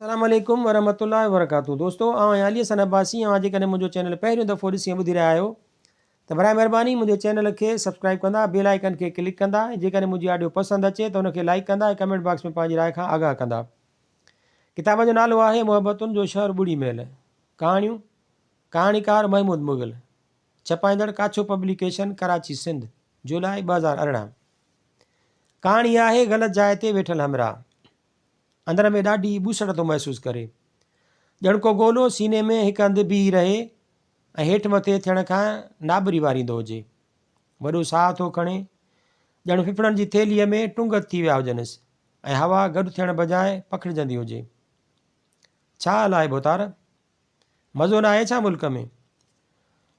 अस्सलामुअलैकुम वरहमतुल्लाहि वबरकातुहू। दोस्तों अली हसन अब्बासी जेकॾहिं मुंहिंजो चैनल पहिरियों दफ़ो ॾिसी ॿुधी रहिया आहियो त बराए महिरबानी मुंहिंजे चैनल खे सब्सक्राइब कंदा, बेल आइकन खे क्लिक कंदा ऐं जेकॾहिं मुंहिंजी ऑडियो पसंदि अचे त उनखे लाइक कंदा ऐं कमेंट बॉक्स में पंहिंजी राय खां आगाह कंदा। किताब जो नालो आहे मुहबतुनि जो शहर ॿुड़ी महल, कहाणियूं, कहाणीकार महमूद मुग़ल, छपाईंदड़ काछो पब्लिकेशन, कराची सिंध, जुलाई 2018। कहाणी आहे ग़लति जाइ ते वेठल हमराह। अंदर में ॾाढी ॿूसड़ थो महसूसु करे, ॼण को गोलो सीने में हिकु हंधि बीह रहे ऐं हेठि मथे थियण खां नाबरी वारींदो हुजे। वॾो साहु थो खणे, ॼण फिफड़नि जी थेलीअ में टुंग थी विया हुजनिसि ऐं हवा गॾु थियण बजाए पखिड़िजंदी हुजे। छा हाल आहे बोतार? मज़ो न आहे छा मुल्क में?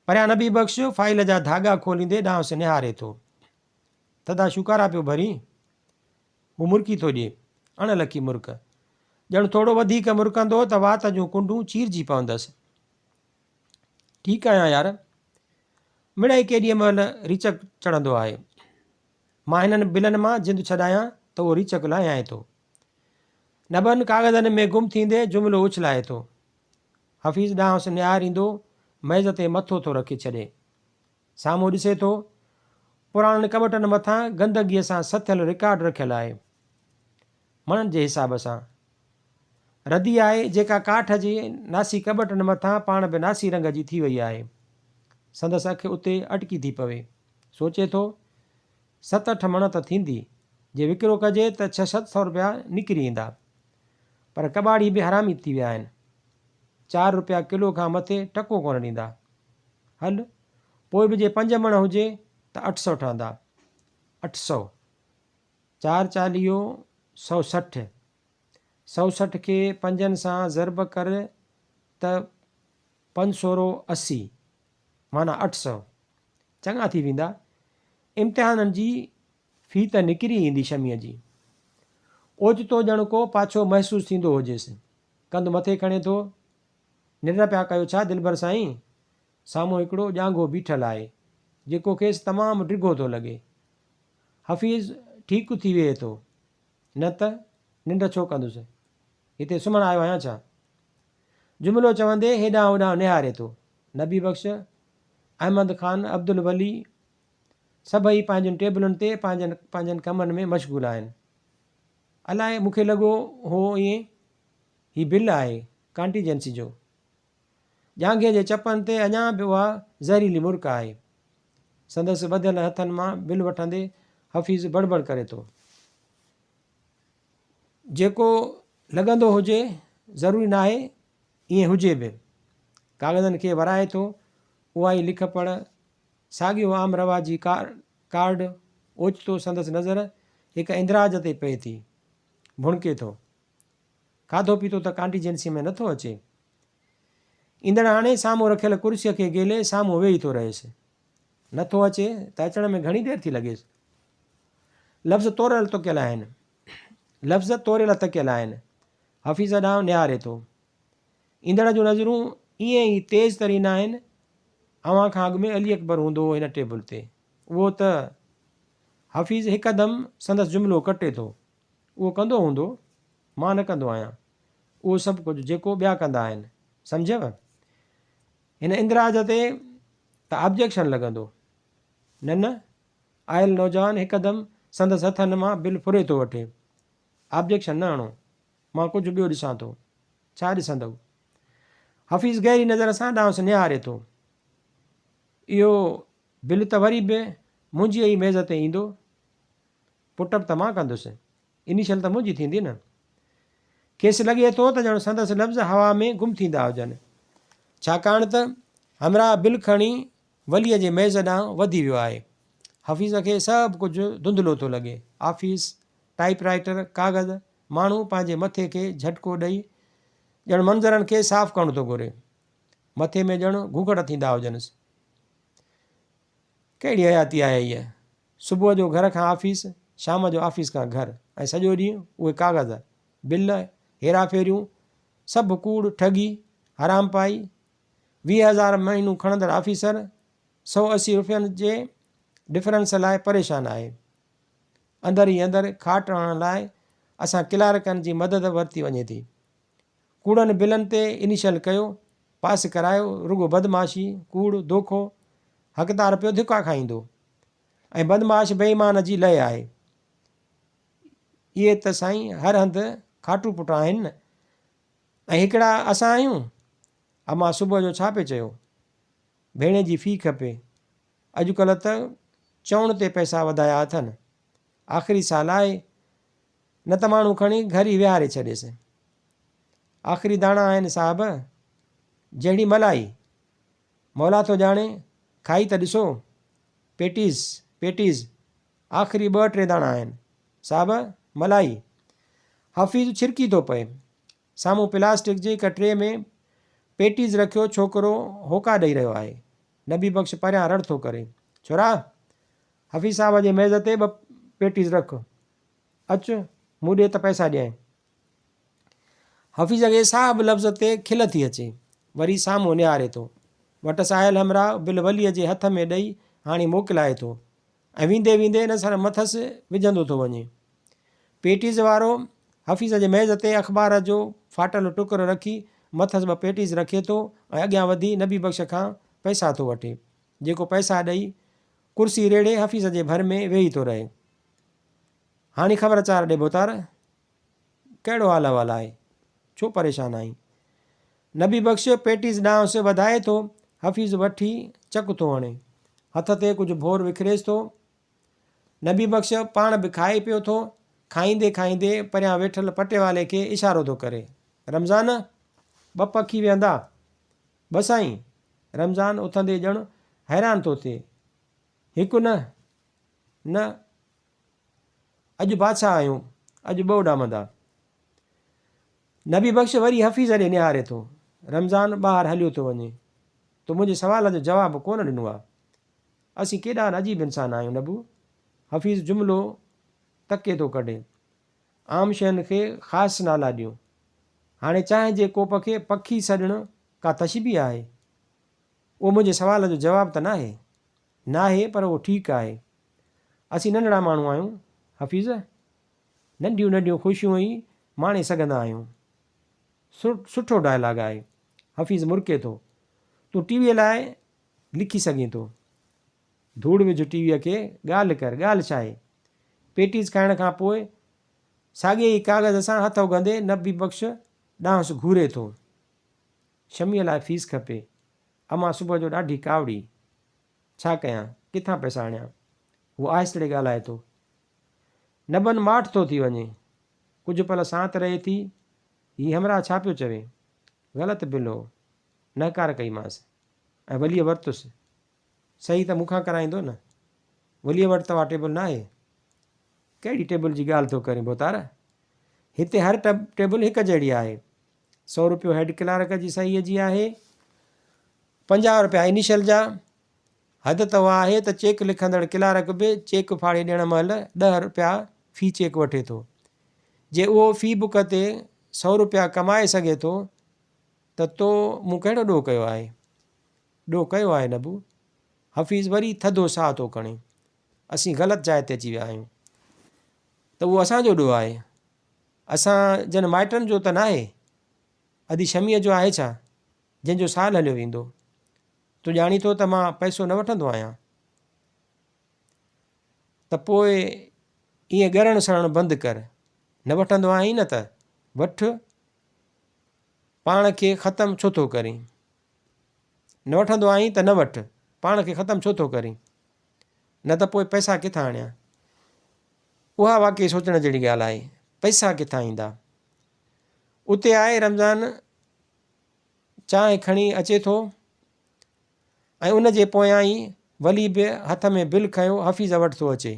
परियां नबी बख़्श फाइल जा धागा खोलींदे ॾांहुं निहारे थो। तदा शुकारा पियो भरी, हू मुर्की थो ॾिए, अणलकी मुर्क, ॼण थोरो वधीक मुर्कंदो त वात जूं कुंडूं चीरजी पवंदसि। ठीकु आहियां यार, मिड़ई केॾीअ महिल रिचक चढ़ंदो आहे। मां हिननि बिलनि मां जिंद छॾायां त उहो रिचक लाहियां थो। नबनि कागज़नि में गुम थींदे जुमिलो उछलाए थो। हफ़ीज़ ॾांहुं निहारींदो मेज़ ते मथो थो रखी छॾे। साम्हूं ॾिसे थो, पुराणनि कॿटनि मथां गंदगीअ सां सथियलु रिकॉर्ड रखियलु आहे। मणनि जे हिसाब सां रदी आहे जेका काठ जी नासी कॿटनि मथां पाण बि नासी रंग जी थी वई आहे। संदसि अखि उते अटकी थी पवे। सोचे थो 7-8 मण त थींदी, जे विकिरो कजे त 600-700 रुपया निकिरी ईंदा। पर कॿाड़ी बि हरामी थी विया आहिनि, 4 रुपया किलो खां मथे टको कोन ॾींदा। हल पोइ बि जे 5 मण हुजे त 800 ठहंदा। 800, 4 40, 160, 160 खे 5 सां ज़रब कर त 580, माना 800 चङा थी वेंदा। इम्तिहाननि जी फ़ी त निकिरी ईंदी शमीअ जी। ओचितो ॼण को पाछो महसूसु थींदो हुजेसि। कंधु मथे खणे थो, निंड पिया कयो छा दिलबर साईं? साम्हूं हिकिड़ो ॼांघो बीठल आहे जेको खेसि तमामु डिघो थो लॻे। हफ़ीज़ ठीकु थी विहे थो, न त निंड छो कंदुसि, हिते सुम्हणु आयो आहियां छा? जुमिलो चवंदे हेॾां होॾां निहारे थो। नबी बख़्श, अहमद ख़ान, अब्दुल वली सभई पंहिंजनि टेबलुनि ते पंहिंजनि कमनि में मशग़ूल आहिनि। अलाए मूंखे लॻो हो ईअं, ही बिल आहे कॉन्टीजेंसी जो। ॼांघे जे चपनि ते अञा बि उहा ज़हरीली मुर्क आहे। संदसि ॿधियल हथनि मां बिल वठंदे हफ़ीज़ बड़बड़ करे थो। जेको लॻंदो हुजे ज़रूरी न आहे ईअं हुजे बि। कागज़नि खे वराए थो, उहा ई लिख पढ़, साॻियो आम रवाजी कार्ड। ओचितो संदसि नज़र हिकु इंदिराज ते पए थी। भुणके थो। खाधो पीतो त कॉन्टीजेंसी में नथो अचे। ईंदड़ हाणे साम्हूं रखियल कुर्सीअ खे गेले साम्हूं वेही थो रहेसि। नथो अचे त अचण में घणी देरि थी लॻेसि। लफ़्ज़ तोड़ियल तकियल आहिनि, लफ़्ज़ तोड़ियल तकियल आहिनि। हफ़ीज़ ॾांहुं निहारे थो। ईंदड़ जूं नज़रूं ईअं ई तेज़ तरीन आहिनि। अव्हां खां अॻु में अली अकबर हूंदो हो हिन टेबल ते। उहो त हफ़ीज़ हिकदमि संदसि जुमिलो कटे थो। उहो कंदो हूंदो, मां न कंदो आहियां उहो सभु कुझु जेको ॿिया कंदा आहिनि, सम्झव? हिन इंदिराज ते त ऑब्जेक्शन लॻंदो। न न, आयल नौजवान हिकदमि संदसि हथनि मां बिल फुरे थो वठे। ऑब्जेक्शन न हणो, मां कुझु ॿियो ॾिसां थो। छा ॾिसंदव? हफ़ीज़ गहरी नज़र सां ॾांहुं निहारे थो। इहो बिल त वरी बि मुंहिंजी ई मेज़ ते ईंदो। पुटप त मां कंदुसि, इनिशियल त मुंहिंजी थींदी न। खेसि लॻे थो त ॼण संदसि लफ़्ज़ हवा में गुम थींदा हुजनि, छाकाणि त हमराह बिल खणी वलीअ जे मेज़ ॾांहुं वधी वियो आहे। हफ़ीज़ खे सभु कुझु धुंधलो थो लॻे। ऑफ़िस, टाइपराइटर, कागज़, माण्हू पंहिंजे मथे खे झटको ॾेई ॼण मंज़रनि खे साफ़ु करणु थो घुरे। मथे में ॼण घूंघट थींदा हुजनिसि। कहिड़ी हयाती आहे हीअ? सुबुह जो घर खां ऑफ़िस, शाम जो ऑफ़िस खां घर, ऐं सॼो ॾींहुं उहे कागज़, बिल, हेराफेरियूं, सभु कूड़, ठगी, हराम पाई। 20,000 महीनू खणंदड़ ऑफ़िसर 180 रुपयनि जे डिफरेंस लाइ परेशान आहे। अंदरि ई अंदरि खाट हणण लाइ असां क्लार्कनि जी मदद वरिती वञे थी। कूड़नि बिलनि ते इनिशियल कयो, पास करायो, रुगो बदमाशी, कूड़, दोखो, हक़दार पियो धिका खाईंदो ऐं बदमाश बेईमान जी लय आहे। इहे त साईं हर हंधि खाटू पुट आहिनि न। ऐं हिकिड़ा असां आहियूं। अमां सुबुह जो छा पिए चयो, भेणे जी फ़ी खपे। अॼुकल्ह त चवण ते पैसा वधाया अथनि। आख़िरी साल आहे, न त माण्हू खणी घर ई विहारे छॾेसि। आख़िरी दाणा आहिनि साहब, जहिड़ी मलाई मौला थो ॼाणे, खाई त ॾिसो। पेटीज़ आख़िरी 2-3 दाणा आहिनि साहब, मलाई। हफ़ीज़ छिरकी थो पए। साम्हूं प्लास्टिक जी हिक ट्रे में पेटीज़ रखियो, छोकिरो होका ॾेई रहियो आहे। नबी बख़्श परियां रड़ थो करे, छोरा हफ़ीज़ साहब जे मेज़ ते 2 पेटीज़ रख, अचु मूं ॾे त पैसा ॾियईं। हफ़ीज़ खे साहब लफ़्ज़ ते खिल थी अचे, वरी साम्हूं निहारे थो। वटि आयल हमरा बिल वलीअ जे हथ में ॾेई हाणे मोकिलाए थो ऐं वेंदे वेंदे इन सां मथसि विझंदो थो वञे। पेटीज़ वारो हफ़ीज़ जे मेज़ ते अख़बार जो फाटल टुकुर रखी मथसि 2 पेटीज़ रखे थो ऐं अॻियां वधी नबी बख़्श खां पैसा थो वठे, जेको पैसा ॾेई कुर्सी रेड़े हफ़ीज़ जे भर में वेही थो रहे। हाणे ख़बरचार ॾिबो तार, कहिड़ो हाल अहिवाल आहे, छो परेशान आहीं? नबी बख़्श पेटीज़ ॾांहुंसि वधाए थो, हफ़ीज़ वठी चक थो हणे, हथ ते कुझु भोर विखिरेसि थो। नबी बख़्श पाण बि खाए पियो थो। खाईंदे खाईंदे परियां वेठल पटेवाले खे इशारो थो करे, रमज़ान 2 पखी वेहंदा। बसि साईं। रमज़ान उथंदे ॼण हैरान थो थिए, हिकु न अॼु बादशाह आहियूं, अॼु 2 ॾामंदा। नबी बख़्श वरी हफ़ीज़ ॾे निहारे थो। रमज़ान ॿाहिरि हलियो थो वञे, तो मुंहिंजे सवाल जो जवाबु कोन ॾिनो आहे। असीं केॾा अजीब इंसान आहियूं नबू। हफ़ीज़ जुमिलो तके थो कढे, आम शयुनि खे ख़ासि नाला ॾियो। हाणे चांहि जे कोप खे पखी सॾणु का तशबीह आहे? उहो मुंहिंजे सवाल जो जवाबु त नाहे, पर उहो ठीकु आहे। असीं नंढड़ा माण्हू आहियूं हफ़ीज़, नंढियूं नंढियूं ख़ुशियूं ई माणे सघंदा आहियूं। सुठो डायलॉग आहे। हफ़ीज़ मुर्के थो, तूं टीवीअ लाइ लिखी सघीं थो। धूड़ विझ टीवीअ खे, ॻाल्हि कर, ॻाल्हि छा आहे? पेटीज़ खाइण खां पोइ साॻिए ई कागज़ सां हथ उघंदे नबी बख़्श ॾांहुंसि घूरे थो। शमीअ लाइ फ़ीस खपे। अमां सुबुह जो ॾाढी कावड़ी, छा कयां, किथां पैसा आणियां? उहो आहिस्ते ॻाल्हाए थो। नबनि माठ थो थी वञे। कुझु पल सांत रहे थी। हीउ हमरा छा पियो चवे? ग़लति बिल हो, नकार कईमांसि ऐं वलीअ वरितुसि। सही त मूंखां कराईंदो न, वलीअ वटि तव्हां टेबल न आहे। कहिड़ी टेबल जी ॻाल्हि थो करीं बोतार? हिते हर टेबल हिकु जहिड़ी आहे। 100 रुपयो हेड क्लार्क जी सहीअ जी आहे, 50 रुपया इनिशियल जा। हद त उहा आहे त चेक लिखंदड़ क्लार्क बि चेक फाड़े ॾियण महिल 10 रुपया फ़ी चेक वठे थो। जे उहो फ़ी बुक ते 100 रुपया कमाए सघे थो त तो मूं कहिड़ो ॾोह कयो आहे? ॾोह कयो आहे नबू। हफ़ीज़ वरी थधो साह थो खणे। असीं ग़लति जाइ ते अची विया आहियूं। त उहो असांजो ॾोह आहे। असां जन माइटनि जो त नाहे। अॼु शमीअ जो आहे छा, जंहिंजो साल हलियो वेंदो? तूं ॼाणी थो त मां पैसो न वठंदो आहियां। त पोइ ईअं ॻरणु सरणु बंदि कर। न वठंदो आहीं न त वठि, पाण खे ख़तमु छो थो करीं? न वठंदो आहीं त न वठि, पाण खे ख़तमु छो थो करीं? न त पोइ पैसा किथां आणियां? उहा वाक़ई सोचण जहिड़ी ॻाल्हि आहे। पैसा किथां ईंदा? उते आहे रमज़ान चांहि खणी अचे थो ऐं उन जे पोयां ई वली बि हथ में बिल खयो हफ़ीज़ वटि थो अचे।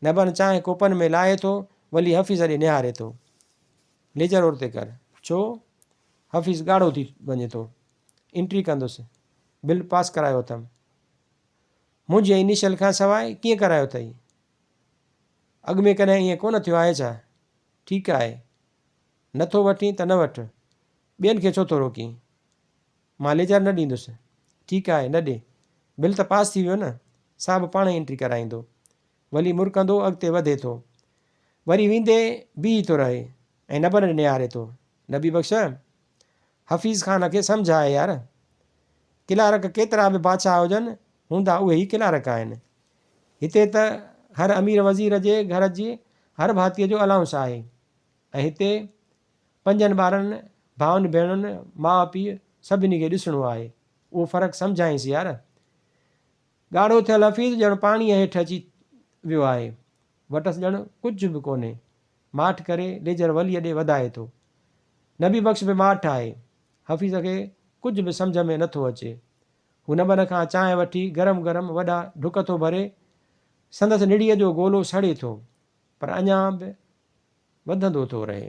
नबनि चांहि कोपनि में लाहे थो, वली हफ़ीज़ ॾे निहारे थो। लेजर ओर ते कर। छो? हफ़ीज़ ॻाढ़ो थी वञे थो। एंट्री कंदुसि, बिल पास करायो अथमि। मुंहिंजे इनिशियल खां सवाइ कीअं करायो अथई? अॻु में कॾहिं ईअं कोन थियो आहे छा? ठीकु आहे, नथो वठी त न वठि, ॿियनि खे छो थो रोकीं? मां लेजर न ॾींदुसि। ठीकु आहे, न ॾे, बिल त पास थी वियो न, साहब पाण ई एंट्री कराईंदो। वली मुरकंदो अॻिते वधे थो, वरी वेंदे बीह थो रहे ऐं नबनि ॾे निहारे थो। नबी बख़्श हफ़ीज़ ख़ान खे सम्झाए यार, किलारक केतिरा बि बादशाह हुजनि हूंदा उहे ई किलारक आहिनि। हिते त हर अमीर वज़ीर जे घर जी हर भातीअ जो अलाउंस आहे ऐं हिते 5 ॿारनि भाउनि भेणुनि माउ पीउ सभिनी खे ॾिसणो आहे। उहो फ़र्क़ु सम्झाईंसि यार। ॻाढ़ो थियल हफ़ीज़ ॼण पाणीअ हेठि अची वियो आहे, वटसि ॼण कुझु बि कोन्हे। माठि करे लेजर वलीअ ॾे वधाए थो। नबी बख़्श बि माठि आहे। हफ़ीज़ खे कुझु बि सम्झ में नथो अचे। हुन ॿन खां चांहि वठी गरम गरम वॾा ढुक थो भरे। संदसि निड़ीअ जो गोलो सड़े थो पर अञा बि वधंदो थो रहे।